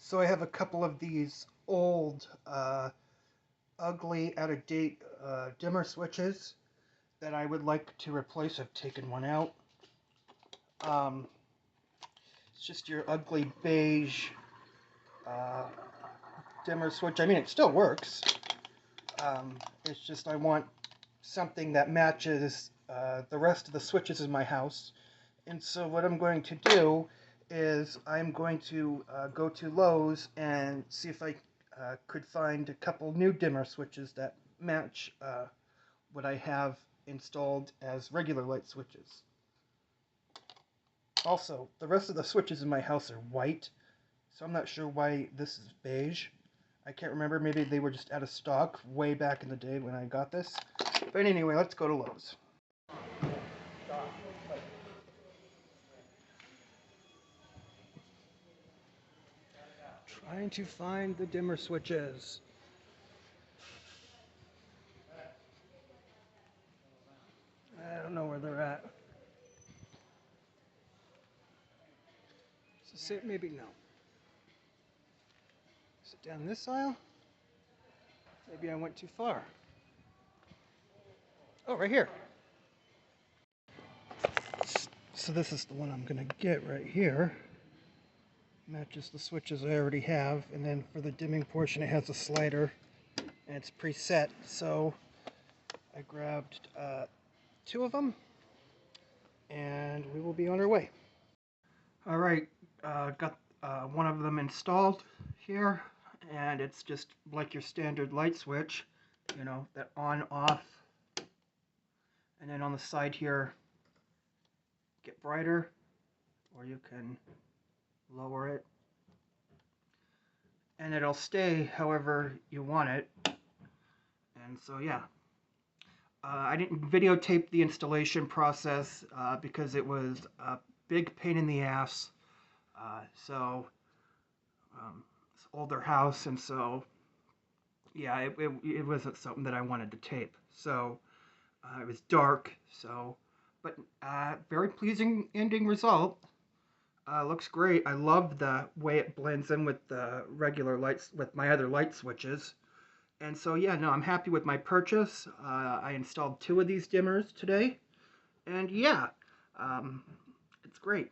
So I have a couple of these old, ugly, out-of-date dimmer switches that I would like to replace. I've taken one out. Um, it's just your ugly beige dimmer switch. I mean, it still works. It's just I want something that matches the rest of the switches in my house. And so what I'm going to do is I'm going to go to Lowe's and see if I could find a couple new dimmer switches that match what I have installed as regular light switches. Also, the rest of the switches in my house are white, so I'm not sure why this is beige. I can't remember, maybe they were just out of stock way back in the day when I got this. But anyway, let's go to Lowe's. Trying to find the dimmer switches. I don't know where they're at. Is this it? Maybe no. Is it down this aisle? Maybe I went too far. Oh, right here. So this is the one I'm gonna get right here. Matches the switches I already have, and then for the dimming portion it has a slider and it's preset, so I grabbed two of them and we will be on our way. Alright, got one of them installed here, and it's just like your standard light switch, you know, that on off, and then on the side here get brighter, or you can lower it and it'll stay however you want it. And so yeah, I didn't videotape the installation process because it was a big pain in the ass. It's older house, and so yeah, it wasn't something that I wanted to tape. So it was dark, so, but very pleasing ending result. Looks great. I love the way it blends in with the regular lights, with my other light switches. And so yeah, no, I'm happy with my purchase. I installed two of these dimmers today, and yeah, it's great.